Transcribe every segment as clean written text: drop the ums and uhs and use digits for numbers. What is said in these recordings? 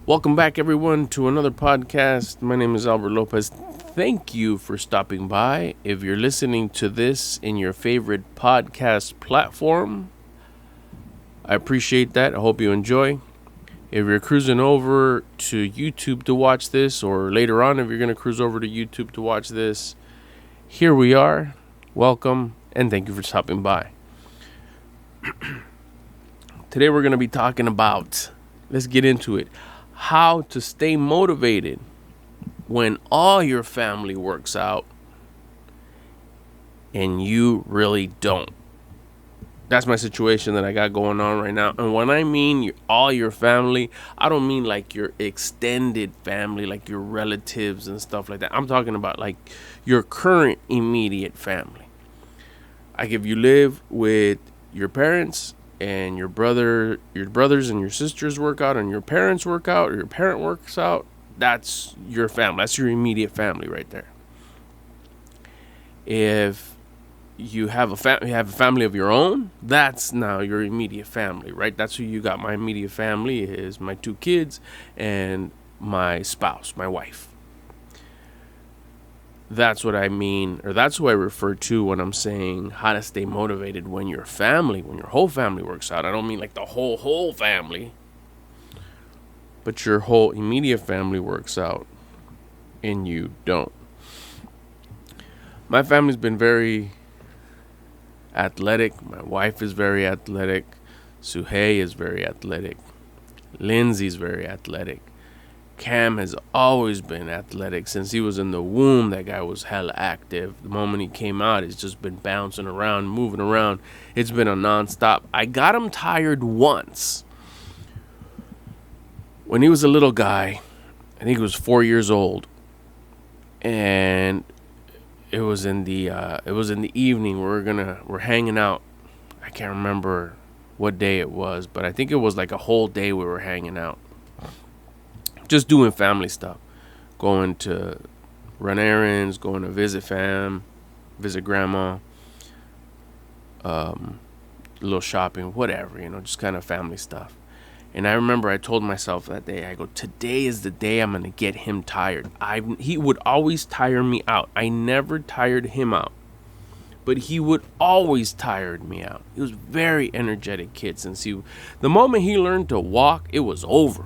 Welcome back, everyone, to another podcast. My name is Albert Lopez. Thank you for stopping by. If you're listening to this in your favorite podcast platform, I appreciate that. I hope you enjoy. If you're cruising over to YouTube to watch this, or later on, if you're going to cruise over to YouTube to watch this, here we are. Welcome, and thank you for stopping by. Today, we're going to be talking about, let's get into it, how to stay motivated when all your family works out and you really don't. That's my situation that I got going on right now. And when I mean all your family, I don't mean like your extended family, like your relatives and stuff like that. I'm talking about like your current immediate family. Like if you live with your parents and your brothers and your sisters work out, and your parents work out, or your parent works out, that's your family. That's your immediate family right there. If you have a family of your own, that's now your immediate family, right? That's who you got. My immediate family is my 2 kids and my spouse, my wife. That's what I mean, or that's who I refer to when I'm saying how to stay motivated when your whole family works out. I don't mean like the whole family, but your whole immediate family works out and you don't. My family's been very athletic. My wife is very athletic. Suhey is very athletic. Lindsay's very athletic. Cam has always been athletic. Since he was in the womb, that guy was hella active. The moment he came out, he's just been bouncing around, moving around. It's been a nonstop. I got him tired once. When he was a little guy, I think he was 4 years old, and it was in the evening. We're hanging out. I can't remember what day it was, but I think it was like a whole day we were hanging out, just doing family stuff, going to run errands, going to visit grandma, a little shopping, whatever, just kind of family stuff. And I remember I told myself that day, I go, today is the day I'm going to get him tired. He would always tire me out. I never tired him out, but he would always tire me out. He was a very energetic kid. The moment he learned to walk, it was over.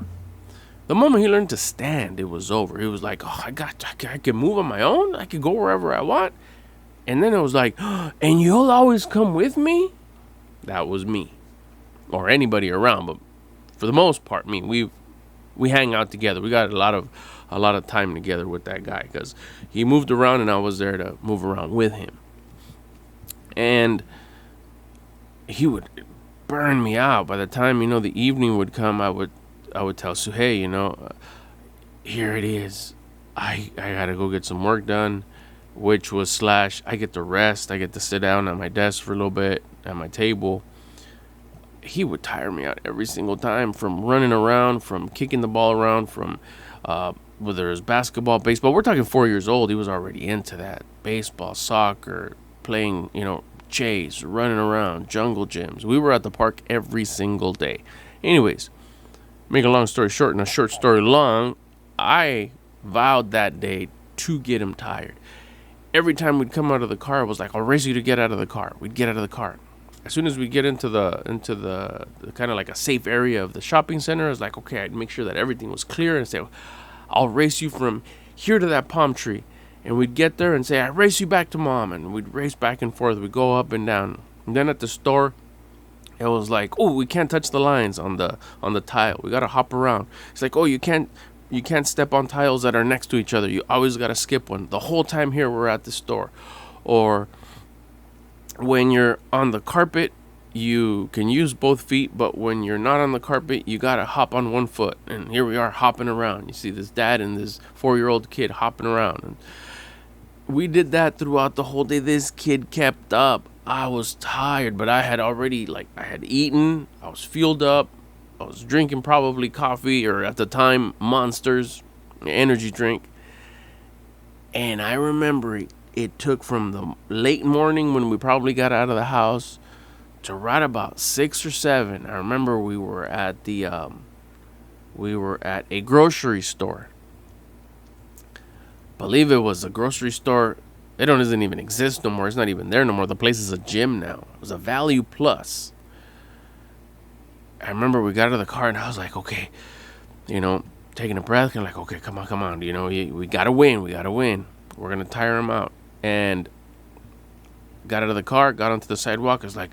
The moment he learned to stand, it was over. He was like, oh, I can move on my own. I can go wherever I want. And then it was like, oh, and you'll always come with me? That was me, or anybody around, but for the most part, me. We hang out together. We got a lot of time together with that guy because he moved around and I was there to move around with him. And he would burn me out. By the time the evening would come, I would tell Suhey, here it is. I gotta go get some work done, which was / I get to rest. I get to sit down at my desk for a little bit at my table. He would tire me out every single time, from running around, from kicking the ball around, from whether it was basketball, baseball. We're talking 4 years old. He was already into that. Baseball, soccer, playing, chase, running around, jungle gyms. We were at the park every single day. Anyways, make a long story short and a short story long, I vowed that day to get him tired. Every time we'd come out of the car, it was like, I'll race you to get out of the car. We'd get out of the car. As soon as we get into the kind of like a safe area of the shopping center, I was like, okay, I'd make sure that everything was clear and say, I'll race you from here to that palm tree. And we'd get there and say, I race you back to mom. And we'd race back and forth. We'd go up and down. And then at the store, it was like, oh, we can't touch the lines on the tile. We got to hop around. It's like, oh, you can't step on tiles that are next to each other. You always got to skip one. The whole time here we're at the store. Or when you're on the carpet, you can use both feet, but when you're not on the carpet, you gotta hop on one foot. And here we are hopping around. You see this dad and this 4-year-old kid hopping around. And we did that throughout the whole day. This kid kept up. I was tired, but I had already, I had eaten. I was fueled up. I was drinking probably coffee, or at the time, Monsters, energy drink. And I remember it took from the late morning when we probably got out of the house to right about 6 or 7. I remember we were at the we were at a grocery store. Believe it was a grocery store. It doesn't even exist no more. It's not even there no more. The place is a gym now. It was a Value Plus. I remember we got out of the car and I was like, okay, taking a breath and like, okay, come on. We got to win. We're going to tire him out. And got out of the car, got onto the sidewalk. I was like,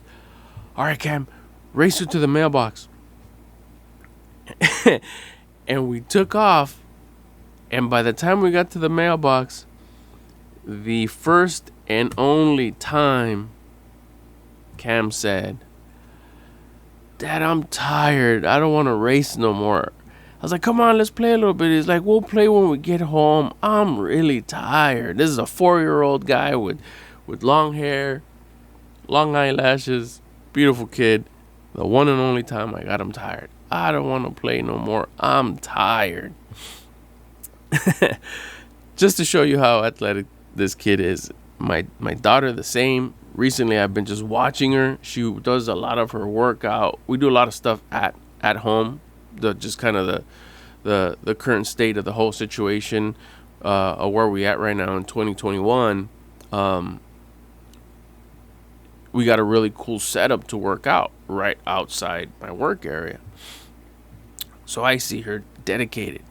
all right, Cam, race it to the mailbox. And we took off. And by the time we got to the mailbox, the first and only time Cam said, Dad, I'm tired. I don't want to race no more. I was like, come on, let's play a little bit. He's like, we'll play when we get home. I'm really tired. This is a 4-year-old guy with long hair, long eyelashes, beautiful kid. The one and only time I got him tired. I don't want to play no more. I'm tired. Just to show you how athletic this kid is. My daughter, the same. Recently, I've been just watching her. She does a lot of her workout. We do a lot of stuff at home. Just kind of the current state of the whole situation, where we at right now in 2021. We got a really cool setup to work out right outside my work area. So I see her dedicated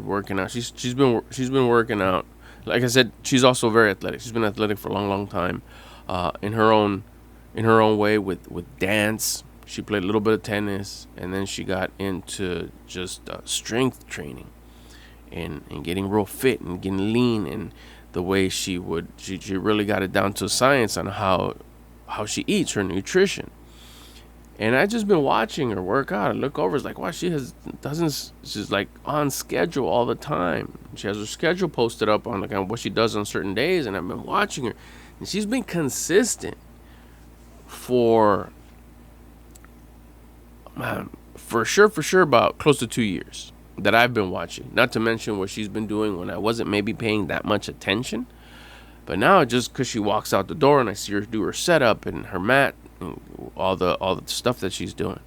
working out. She's been working out. Like I said, she's also very athletic. She's been athletic for a long time, in her own way with dance. She played a little bit of tennis, and then she got into just strength training and getting real fit and getting lean. And the way she really got it down to science on how she eats, her nutrition. And I just been watching her work out. I look over, it's like, wow, she's like on schedule all the time. She has her schedule posted up on what she does on certain days, and I've been watching her, and she's been consistent for sure about close to 2 years that I've been watching. Not to mention what she's been doing when I wasn't maybe paying that much attention. But now, just because she walks out the door and I see her do her setup and her mat and all the stuff that she's doing,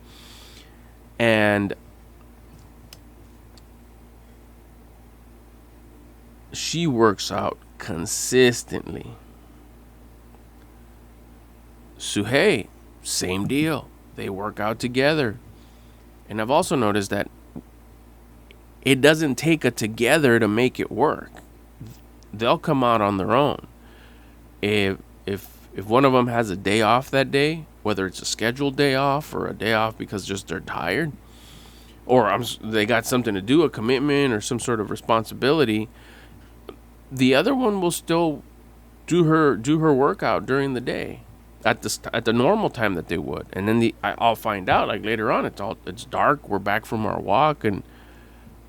and she works out consistently. Suhei, same deal. They work out together. And I've also noticed that it doesn't take a together to make it work. They'll come out on their own. If one of them has a day off that day, whether it's a scheduled day off or a day off because just they're tired, or they got something to do, a commitment or some sort of responsibility, the other one will still do her workout during the day at the normal time that they would. And then I'll find out like later on, it's dark, we're back from our walk, and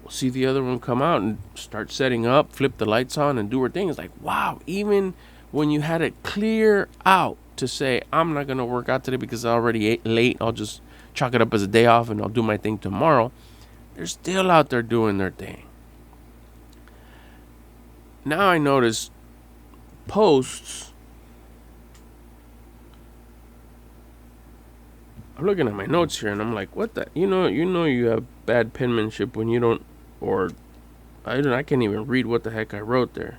we'll see the other one come out and start setting up, flip the lights on, and do her thing. It's like, wow, even when you had it clear out to say, I'm not going to work out today because I already ate late, I'll just chalk it up as a day off and I'll do my thing tomorrow, they're still out there doing their thing. Now I notice posts. I'm looking at my notes here and I'm like, what the, you have bad penmanship when you don't, or I can't even read what the heck I wrote there.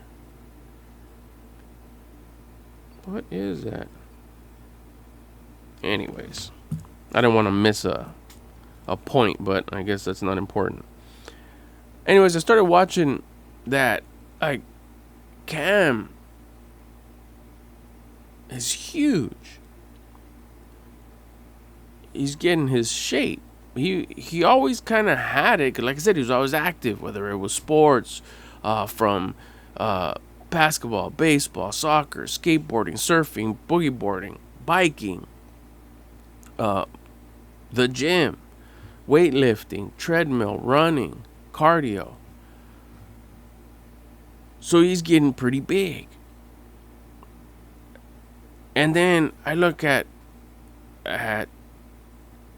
What is that? Anyways, I didn't want to miss a point, but I guess that's not important. Anyways, I started watching that. Like, Cam is huge. He's getting his shape. He always kind of had it. 'Cause like I said, he was always active, whether it was sports, from basketball, baseball, soccer, skateboarding, surfing, boogie boarding, biking, the gym, weightlifting, treadmill, running, cardio. So he's getting pretty big. And then I look at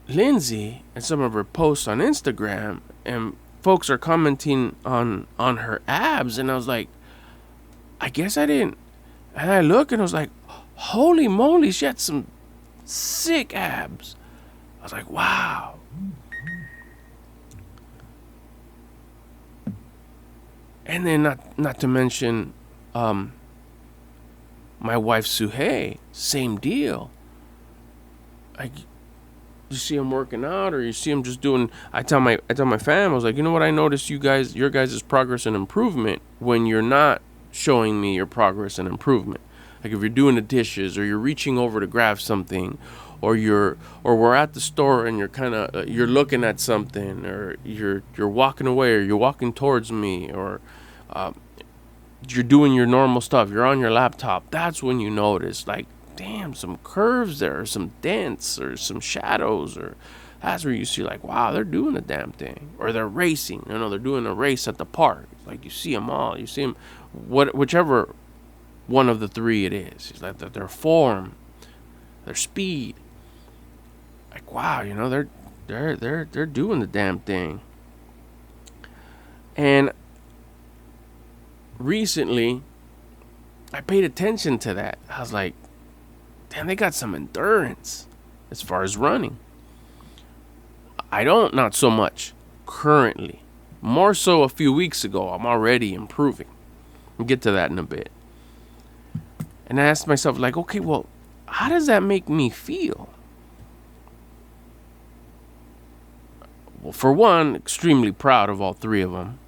Lindsay and some of her posts on Instagram, and folks are commenting on her abs, and I was like, I guess I didn't. And I look and I was like, holy moly, she had some sick abs. I was like, wow. And then not to mention my wife Suhei, same deal. Like, you see him working out, or you see him just doing. I tell my fam, I was like, you know what? I noticed your guys' progress and improvement when you're not showing me your progress and improvement. Like if you're doing the dishes, or you're reaching over to grab something, or we're at the store and you're kind of you're looking at something, or you're walking away, or you're walking towards me, or you're doing your normal stuff. You're on your laptop. That's when you notice, like, damn, some curves there, or some dents, or some shadows, or that's where you see, like, wow, they're doing the damn thing. Or they're racing, they're doing a race at the park. Like, you see them all, whichever one of the three it is. It's like their form, their speed. Like, wow, they're doing the damn thing. And recently, I paid attention to that. I was like, damn, they got some endurance as far as running. I don't, not so much currently. More so a few weeks ago. I'm already improving. We'll get to that in a bit. And I asked myself, like, okay, well, how does that make me feel? Well, for one, extremely proud of all three of them.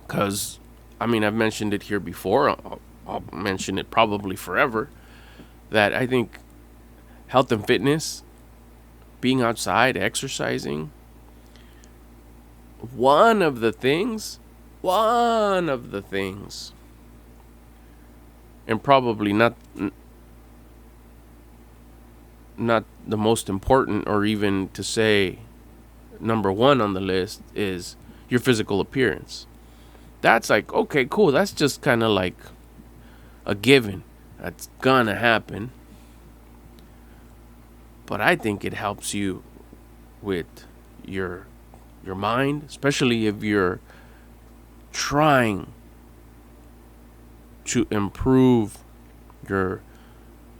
Because, I've mentioned it here before. I'll mention it probably forever. That I think health and fitness, being outside, exercising, one of the things, and probably not the most important, or even to say number one on the list, is your physical appearance. That's like, okay, cool. That's just kind of like a given. That's gonna happen. But I think it helps you with your mind, especially if you're trying to improve your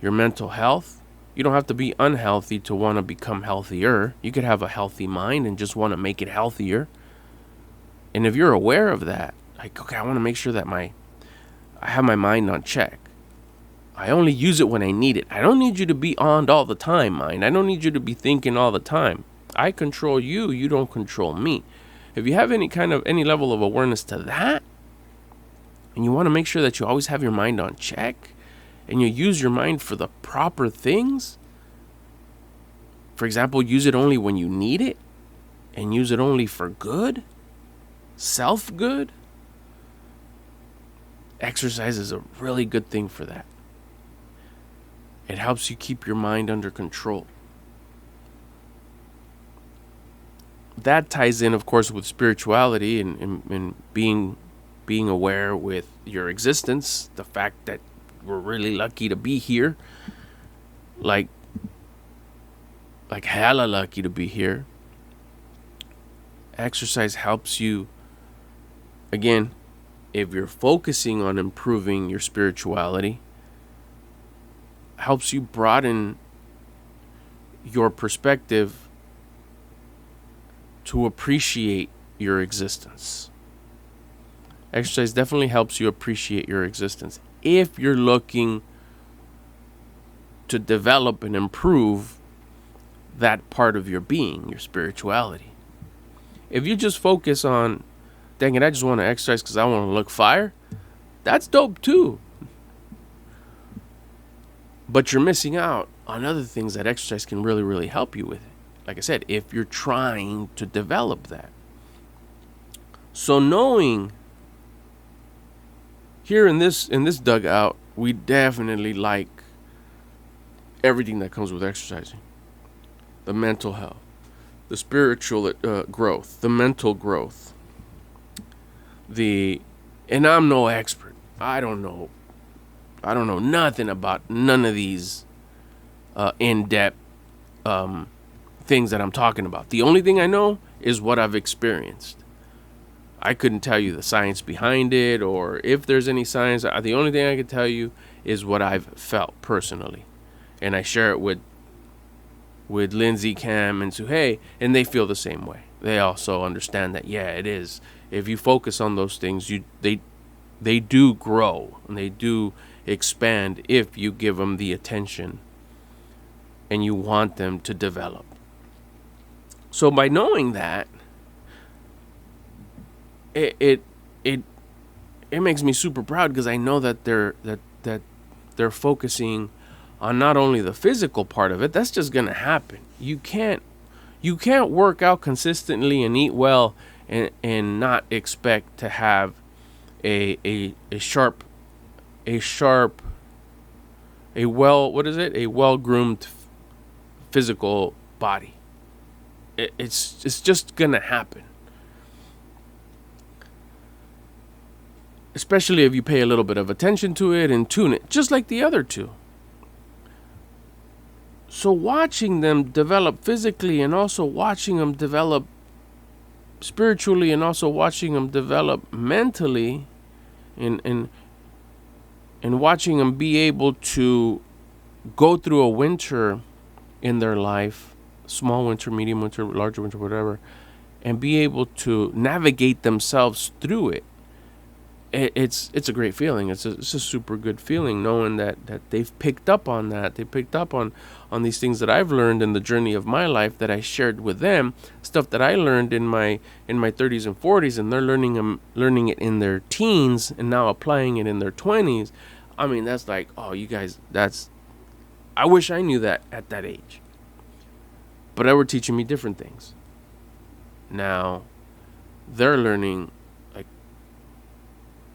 mental health. You don't have to be unhealthy to want to become healthier. You could have a healthy mind and just want to make it healthier. And if you're aware of that, like, okay, I want to make sure that I have my mind on check. I only use it when I need it. I don't need you to be on all the time, mind. I don't need you to be thinking all the time. I control you. You don't control me. If you have any level of awareness to that, and you want to make sure that you always have your mind on check, and you use your mind for the proper things, for example, use it only when you need it, and use it only for good, self-good, exercise is a really good thing for that. It helps you keep your mind under control. That ties in, of course, with spirituality and being aware with your existence. The fact that we're really lucky to be here. Like hella lucky to be here. Exercise helps you, again, if you're focusing on improving your spirituality, helps you broaden your perspective to appreciate your existence. Exercise definitely helps you appreciate your existence. If you're looking to develop and improve that part of your being, your spirituality. If you just focus on, dang it, I just want to exercise because I want to look fire, that's dope too. But you're missing out on other things that exercise can really, really help you with. Like I said, if you're trying to develop that. So knowing here in this dugout, we definitely like everything that comes with exercising. The mental health, the spiritual growth, the mental growth. And I'm no expert. I don't know nothing about none of these in-depth things that I'm talking about. The only thing I know is what I've experienced. I couldn't tell you the science behind it, or if there's any science. The only thing I can tell you is what I've felt personally. And I share it with with Lindsay, Cam, and Suhey, and they feel the same way. They also understand that, yeah, it is. If you focus on those things, they do grow and they do expand if you give them the attention and you want them to develop. So by knowing that, it makes me super proud, because I know that they're focusing on not only the physical part of it. That's just gonna happen. You can't work out consistently and eat well and not expect to have a well groomed physical body. It's just gonna happen. Especially if you pay a little bit of attention to it and tune it, just like the other two. So watching them develop physically, and also watching them develop spiritually, and also watching them develop mentally, and watching them be able to go through a winter in their life, small winter, medium winter, larger winter, whatever, and be able to navigate themselves through it. It's a great feeling. It's a super good feeling, knowing that they've picked up on that. They picked up on these things that I've learned in the journey of my life, that I shared with them, stuff that I learned in my 30s and 40s, and they're learning it in their teens and now applying it in their 20s. I mean, that's like, oh, you guys, I wish I knew that at that age. But they were teaching me different things. Now they're learning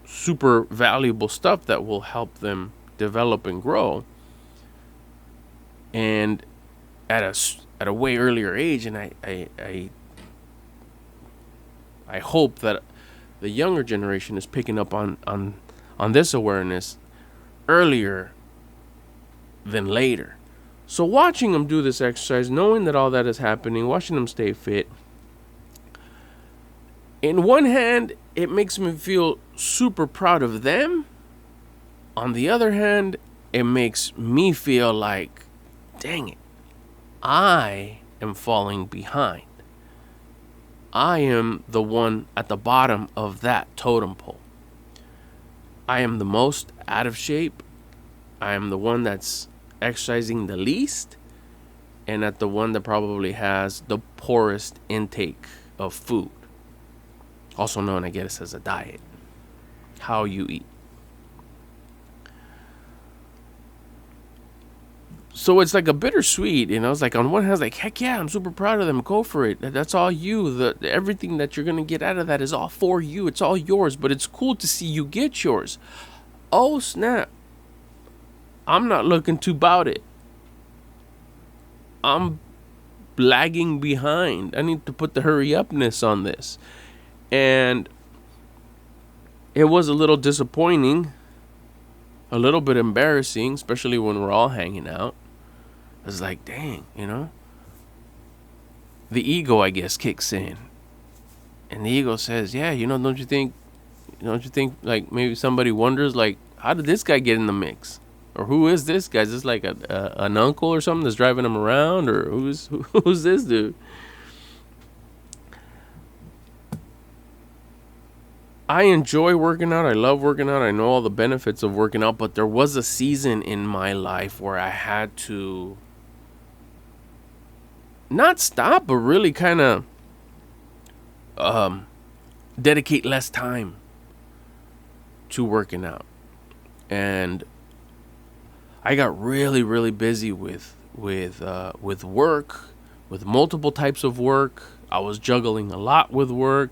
super valuable stuff that will help them develop and grow, and at a way earlier age. And I hope that the younger generation is picking up on this awareness earlier than later. So watching them do this exercise, knowing that all that is happening, watching them stay fit, in one hand, it makes me feel super proud of them. On the other hand, it makes me feel like, dang it, I am falling behind. I am the one at the bottom of that totem pole. I am the most out of shape. I am the one that's exercising the least, and at the one that probably has the poorest intake of food. Also known, I guess, as a diet. How you eat. So it's like a bittersweet, It's like, on one hand, it's like, heck yeah, I'm super proud of them. Go for it. That's all you. Everything that you're gonna get out of that is all for you. It's all yours. But it's cool to see you get yours. Oh snap! I'm not looking too about it. I'm lagging behind. I need to put the hurry upness on this. And it was a little disappointing, a little bit embarrassing, especially when we're all hanging out. It's like, dang, the ego, I guess, kicks in. And the ego says, yeah, don't you think like maybe somebody wonders, like, how did this guy get in the mix? Or who is this guy? Is this like an uncle or something that's driving him around? Or who's this dude? I enjoy working out. I love working out. I know all the benefits of working out, but there was a season in my life where I had to not stop, but really kind of dedicate less time to working out. And I got really, really busy with work, with multiple types of work. I was juggling a lot with work.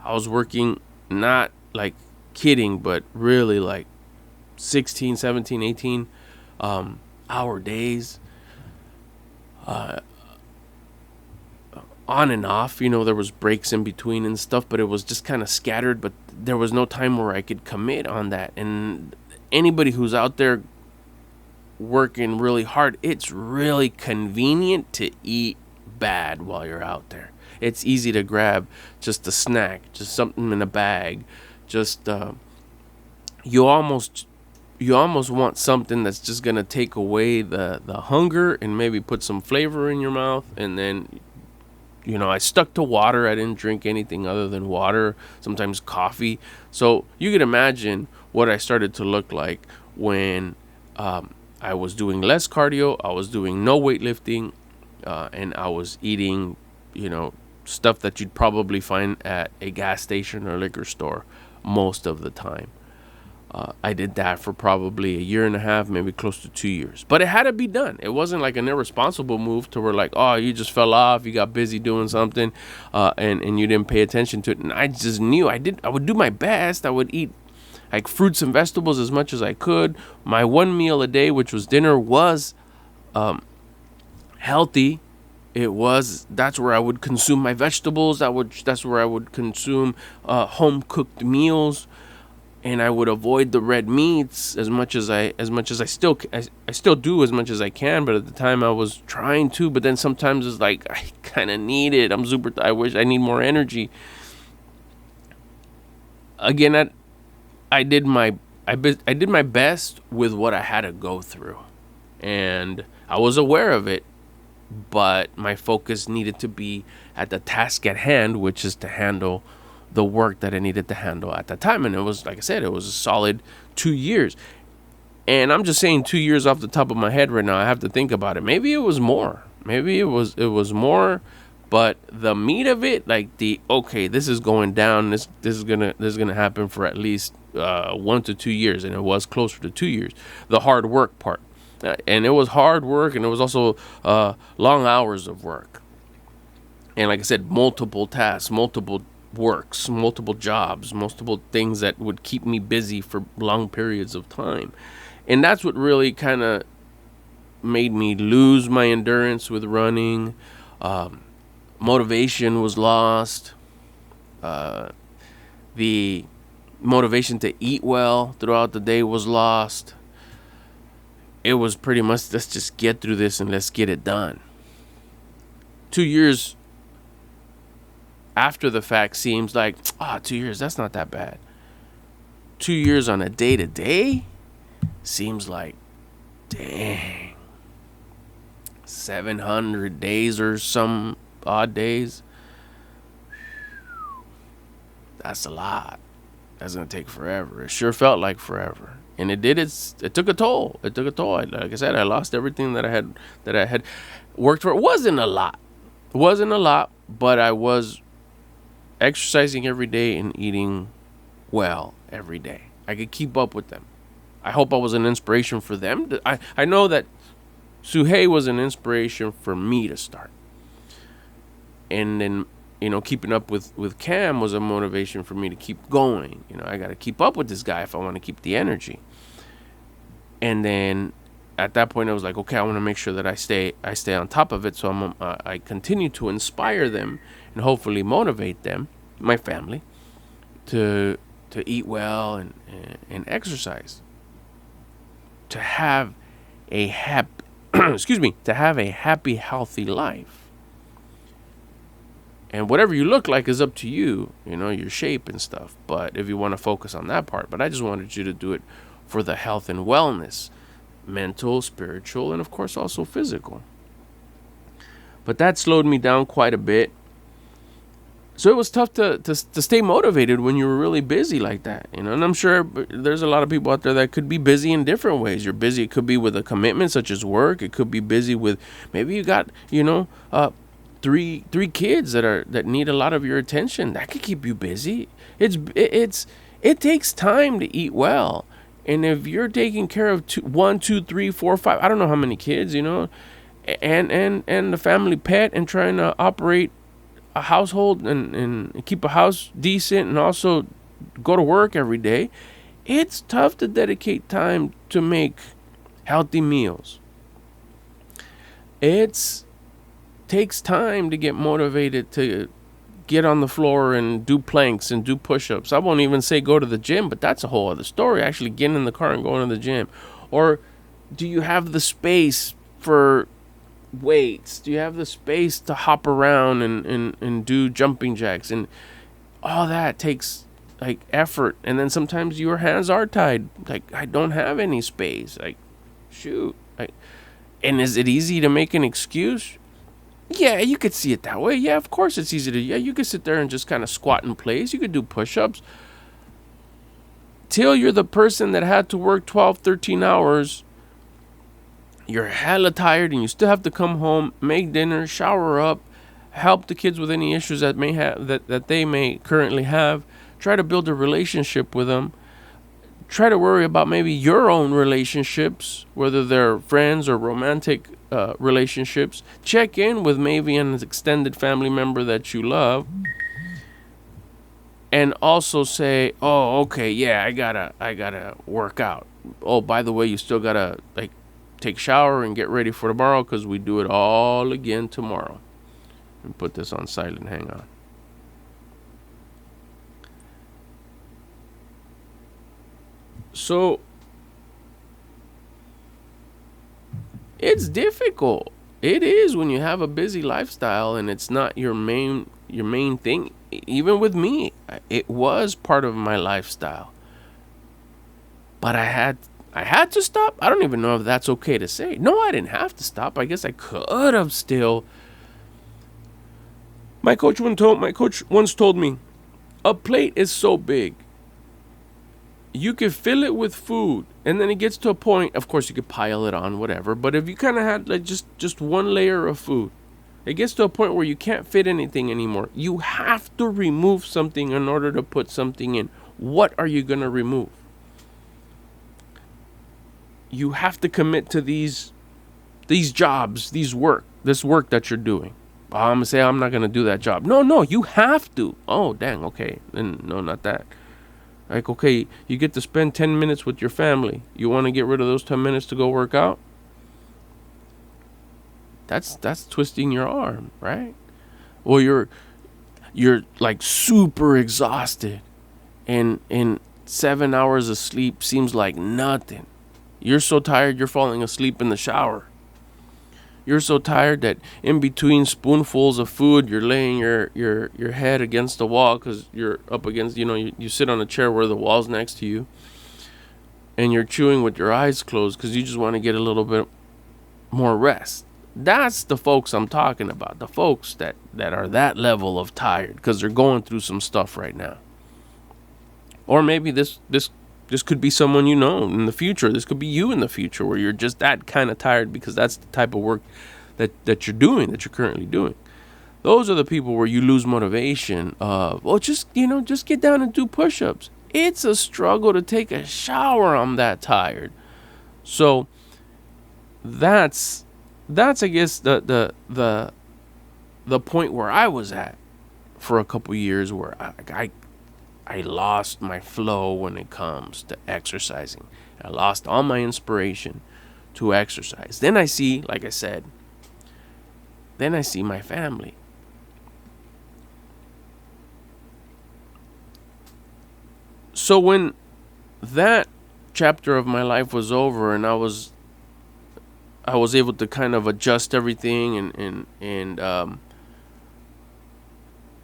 I was working, not like kidding, but really like 16, 17, 18 hour days, on and off. There was breaks in between and stuff, but it was just kind of scattered. But there was no time where I could commit on that. And anybody who's out there working really hard, it's really convenient to eat bad while you're out there. It's easy to grab just a snack, just something in a bag. Just you almost you almost want something that's just going to take away the hunger and maybe put some flavor in your mouth. And then, I stuck to water. I didn't drink anything other than water, sometimes coffee. So you could imagine what I started to look like when I was doing less cardio, I was doing no weightlifting, and I was eating, stuff that you'd probably find at a gas station or liquor store most of the time. I did that for probably a year and a half, maybe close to 2 years. But it had to be done. It wasn't like an irresponsible move to where like, oh, you just fell off, you got busy doing something, and you didn't pay attention to it. And I just knew I would do my best. I would eat like fruits and vegetables as much as I could. My one meal a day, which was dinner, was healthy. That's where I would consume my vegetables. That's where I would consume home cooked meals. And I would avoid the red meats as much as I still do as much as I can. But at the time I was trying to. But then sometimes it's like I kind of need it. I wish I need more energy. Again, I did my best with what I had to go through, and I was aware of it. But my focus needed to be at the task at hand, which is to handle the work that I needed to handle at that time. And it was, like I said, it was a solid 2 years. And I'm just saying 2 years off the top of my head right now. I have to think about it. Maybe it was more. Maybe it was more. But the meat of it, like this is going down. This is gonna happen for at least 1 to 2 years, and it was closer to 2 years. The hard work part, and it was hard work, and it was also long hours of work. And like I said, multiple tasks, multiple works, multiple jobs, multiple things that would keep me busy for long periods of time. And that's what really kind of made me lose my endurance with running. Motivation was lost. The motivation to eat well throughout the day was lost. It was pretty much, let's just get through this and let's get it done. 2 years after the fact seems like, 2 years, that's not that bad. 2 years on a day-to-day seems like, dang, 700 days or some odd days. That's a lot. That's going to take forever. It sure felt like forever. And it did. It took a toll. Like I said, I lost everything that I had worked for. It wasn't a lot. But I was exercising every day and eating well every day. I could keep up with them. I hope I was an inspiration for them. I know that Suhei was an inspiration for me to start. And then, keeping up with Cam was a motivation for me to keep going. I got to keep up with this guy if I want to keep the energy. And then at that point I was like, okay, I want to make sure that I stay on top of it. So I continue to inspire them and hopefully motivate them, my family, to eat well and exercise, to have a happy, healthy life. And whatever you look like is up to you, your shape and stuff. But if you want to focus on that part, but I just wanted you to do it for the health and wellness, mental, spiritual, and of course also physical. But that slowed me down quite a bit. So it was tough to stay motivated when you were really busy like that, And I'm sure there's a lot of people out there that could be busy in different ways. You're busy. It could be with a commitment such as work. It could be busy with, maybe you got, three kids that need a lot of your attention. That could keep you busy. It takes time to eat well. And if you're taking care of 1, 2, 3, 4, 5, I don't know how many kids, and the family pet, and trying to operate a household and keep a house decent and also go to work every day, it's tough to dedicate time to make healthy meals. It takes time to get motivated to get on the floor and do planks and do push-ups. I won't even say go to the gym, but that's a whole other story, actually getting in the car and going to the gym. Or do you have the space for weights? Do you have the space to hop around and do jumping jacks? And all that takes like effort, and then sometimes your hands are tied. Like, I don't have any space. Like, shoot. And is it easy to make an excuse? Yeah, you could see it that way. Yeah, of course it's easy to. Yeah, you could sit there and just kind of squat in place. You could do push-ups. Till you're the person that had to work 12, 13 hours. You're hella tired and you still have to come home, make dinner, shower up, help the kids with any issues that may have that they may currently have. Try to build a relationship with them. Try to worry about maybe your own relationships, whether they're friends or romantic relationships. Check in with maybe an extended family member that you love, and also say, "Oh, okay, yeah, I gotta work out. Oh, by the way, you still gotta like take a shower and get ready for tomorrow because we do it all again tomorrow." And put this on silent. Hang on. So it's difficult. It is when you have a busy lifestyle and it's not your main thing. Even with me, it was part of my lifestyle. But I had to stop. I don't even know if that's okay to say. No, I didn't have to stop. I guess I could have still. My coach once told me, a plate is so big. You could fill it with food, and then it gets to a point, of course you could pile it on, whatever, but if you kind of had like just one layer of food, it gets to a point where you can't fit anything anymore. You have to remove something in order to put something in. What are you going to remove? You have to commit to these jobs, this work that you're doing. Oh, I'm going to say I'm not going to do that job. No, you have to. Oh, dang, okay. Then no, not that. Like, okay, you get to spend 10 minutes with your family. You want to get rid of those 10 minutes to go work out? That's twisting your arm, right? Or you're like super exhausted, and 7 hours of sleep seems like nothing. You're so tired you're falling asleep in the shower. You're so tired that in between spoonfuls of food, you're laying your head against the wall because you're up against, you sit on a chair where the wall's next to you, and you're chewing with your eyes closed because you just want to get a little bit more rest. That's the folks I'm talking about. The folks that are that level of tired because they're going through some stuff right now. Or maybe this could be someone you know in the future. This could be you in the future where you're just that kind of tired because that's the type of work that you're doing, that you're currently doing. Those are the people where you lose motivation. Just get down and do push-ups. It's a struggle to take a shower. I'm that tired. So that's I guess the point where I was at for a couple years where I lost my flow when it comes to exercising. I lost all my inspiration to exercise. Then I see, like I said, my family. So when that chapter of my life was over and I was able to kind of adjust everything and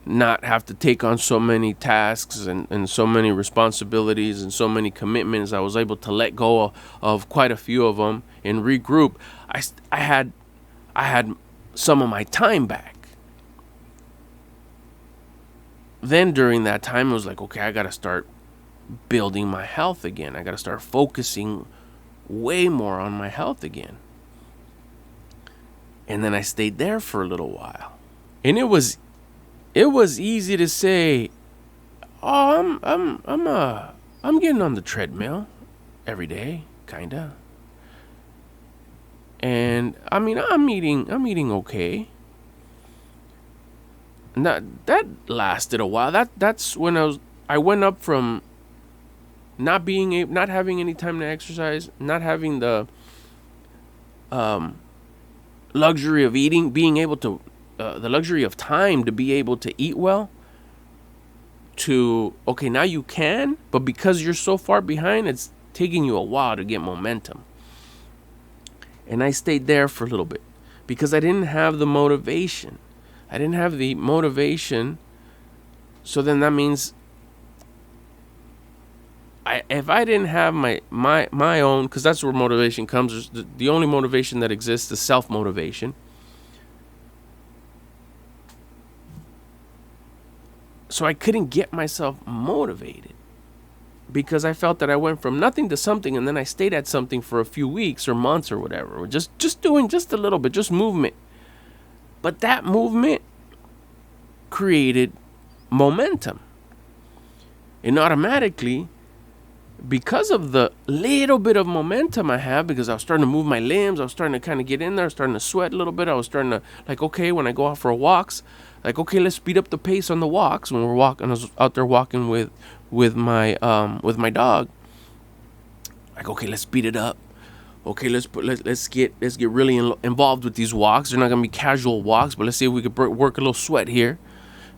not have to take on so many tasks and so many responsibilities and so many commitments. I was able to let go of quite a few of them and regroup. I had some of my time back. Then during that time, it was like, okay, I got to start building my health again. I got to start focusing way more on my health again. And then I stayed there for a little while. And it was easy to say, "Oh, I'm getting on the treadmill every day, kinda." And I mean, I'm eating okay. And that lasted a while. That's when I went up from not having any time to exercise, not having the luxury of eating, being able to the luxury of time to be able to eat well, to, okay, now you can, but because you're so far behind, it's taking you a while to get momentum. And I stayed there for a little bit because I didn't have the motivation. So then that means if I didn't have my own, because that's where motivation comes. The only motivation that exists is self-motivation. So I couldn't get myself motivated because I felt that I went from nothing to something, and then I stayed at something for a few weeks or months or whatever, or just doing just a little bit, just movement. But that movement created momentum. And automatically, because of the little bit of momentum I have, because I was starting to move my limbs, I was starting to kind of get in there, I was starting to sweat a little bit, I was starting to, like, okay, when I go out for walks, like, okay, let's speed up the pace on the walks. When we're walking, I was out there walking with my dog. Like, okay, let's speed it up. Okay, let's get really involved with these walks. They're not gonna be casual walks, but let's see if we could work a little sweat here.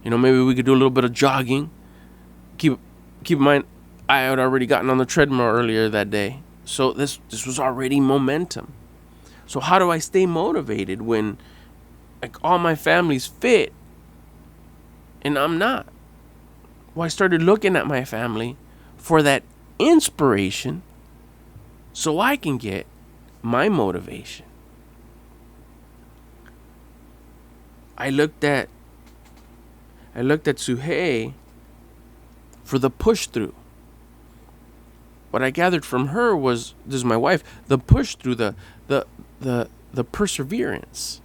Maybe we could do a little bit of jogging. Keep in mind, I had already gotten on the treadmill earlier that day, so this was already momentum. So how do I stay motivated when, like, all my family's fit and I'm not? Well, I started looking at my family for that inspiration so I can get my motivation. I looked at Suhei for the push through. What I gathered from her was, this is my wife, the push through, the perseverance.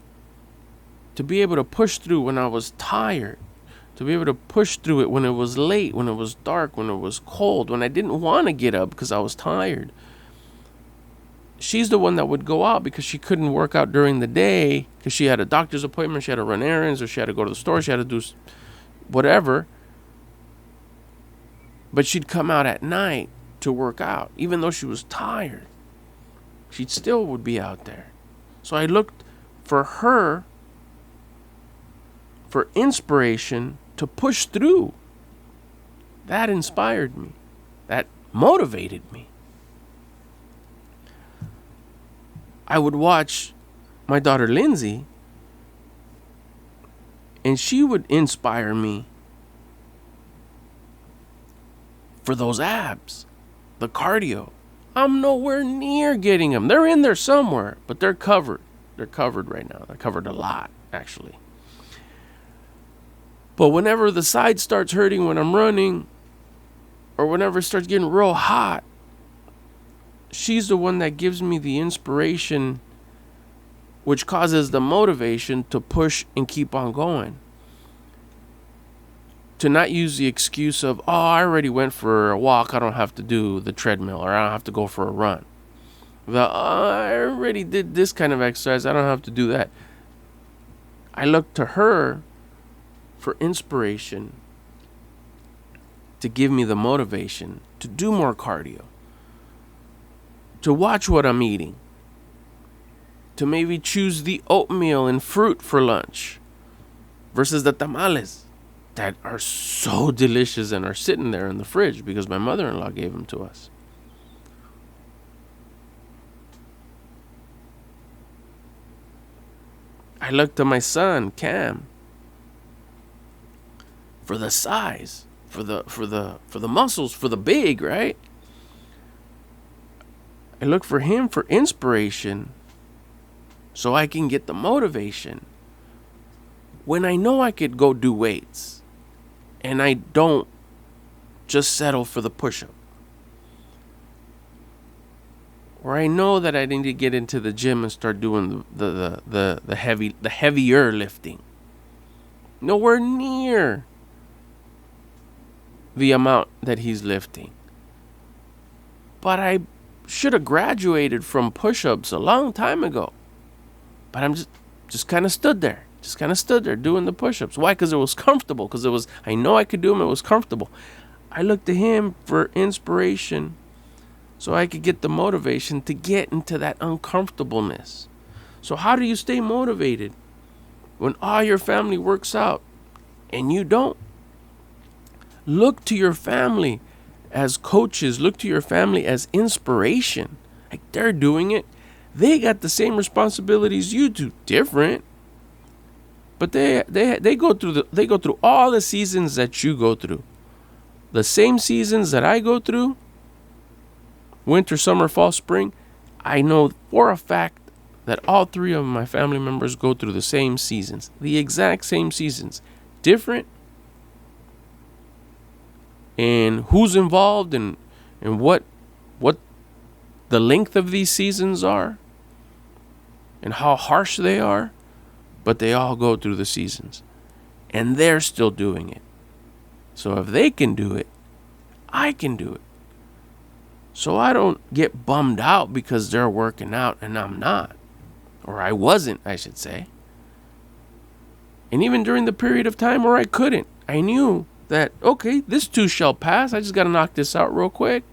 To be able to push through when I was tired. To be able to push through it when it was late, when it was dark, when it was cold, when I didn't want to get up because I was tired. She's the one that would go out because she couldn't work out during the day because she had a doctor's appointment, she had to run errands, or she had to go to the store, she had to do whatever. But she'd come out at night to work out. Even though she was tired, she still would be out there. So I looked for her for inspiration to push through. That inspired me. That motivated me. I would watch my daughter Lindsay, and she would inspire me for those abs, the cardio. I'm nowhere near getting them. They're in there somewhere, but they're covered. They're covered right now. They're covered a lot, actually. But whenever the side starts hurting when I'm running, or whenever it starts getting real hot, she's the one that gives me the inspiration, which causes the motivation to push and keep on going. To not use the excuse of, oh, I already went for a walk, I don't have to do the treadmill, or I don't have to go for a run. I already did this kind of exercise, I don't have to do that. I look to her for inspiration to give me the motivation to do more cardio, to watch what I'm eating, to maybe choose the oatmeal and fruit for lunch versus the tamales that are so delicious and are sitting there in the fridge because my mother-in-law gave them to us. I look to my son, Cam, for the size, for the muscles, for the big, right? I look for him for inspiration so I can get the motivation when I know I could go do weights and I don't just settle for the push-up. Or I know that I need to get into the gym and start doing the heavier lifting. Nowhere near the amount that he's lifting. But I should have graduated from push-ups a long time ago. But I'm just kind of stood there. Just kind of stood there doing the push-ups. Why? Because it was comfortable. Because I know I could do them. It was comfortable. I looked to him for inspiration so I could get the motivation to get into that uncomfortableness. So how do you stay motivated when all your family works out and you don't? Look to your family as coaches. Look to your family as inspiration. Like, they're doing it. They got the same responsibilities you do. Different. But they go through all the seasons that you go through. The same seasons that I go through, winter, summer, fall, spring, I know for a fact that all three of my family members go through the same seasons, the exact same seasons. Different in who's involved and what the length of these seasons are and how harsh they are, but they all go through the seasons and they're still doing it. So if they can do it, I can do it. So I don't get bummed out because they're working out and I'm not, or I wasn't, I should say. And even during the period of time where I couldn't, I knew that, okay, this too shall pass. I just got to knock this out real quick.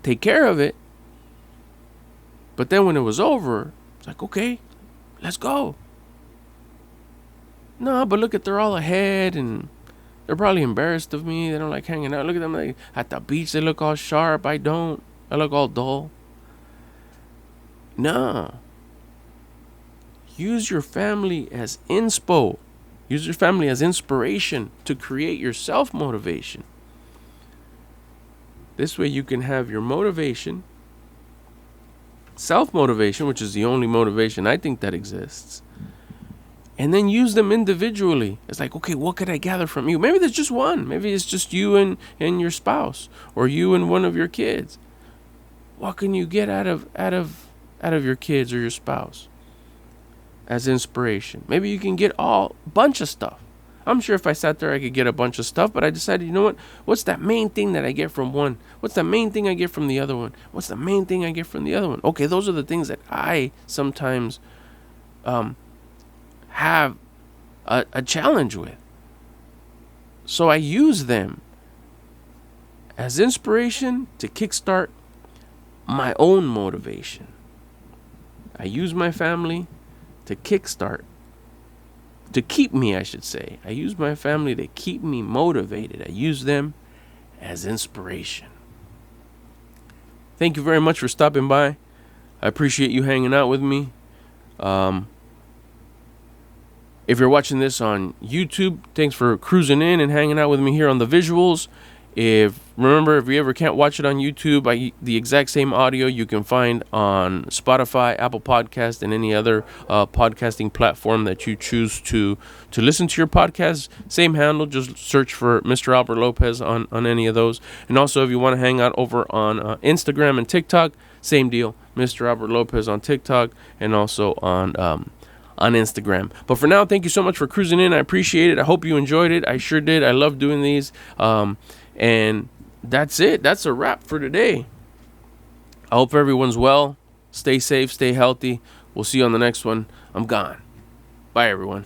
Take care of it. But then when it was over, it's like, okay, let's go. No, but look at, they're all ahead and they're probably embarrassed of me. They don't like hanging out. Look at them, like at the beach, they look all sharp. I don't. I look all dull. No. Use your family as inspo. Use your family as inspiration to create your self-motivation. This way you can have your motivation, self-motivation, which is the only motivation I think that exists, and then use them individually. It's like, okay, what could I gather from you? Maybe there's just one. Maybe it's just you and your spouse, or you and one of your kids. What can you get out of your kids or your spouse as inspiration? Maybe you can get a bunch of stuff. I'm sure if I sat there, I could get a bunch of stuff, but I decided, you know what? What's that main thing that I get from one? What's the main thing I get from the other one? What's the main thing I get from the other one? Okay, those are the things that I sometimes have a challenge with. So I use them as inspiration to kickstart my own motivation. I use my family to kickstart, to keep me, I should say. I use my family to keep me motivated. I use them as inspiration. Thank you very much for stopping by. I appreciate you hanging out with me. If you're watching this on YouTube, thanks for cruising in and hanging out with me here on the visuals. If you ever can't watch it on YouTube, the exact same audio you can find on Spotify, Apple Podcast, and any other podcasting platform that you choose to listen to your podcast. Same handle, just search for Mr. Albert Lopez on any of those. And also, if you want to hang out over on Instagram and TikTok, same deal, Mr. Albert Lopez on TikTok and also on Instagram. But for now, thank you so much for cruising in. I appreciate it. I hope you enjoyed it. I sure did. I love doing these. And that's it. That's a wrap for today. I hope everyone's well. Stay safe. Stay healthy. We'll see you on the next one. I'm gone. Bye, everyone.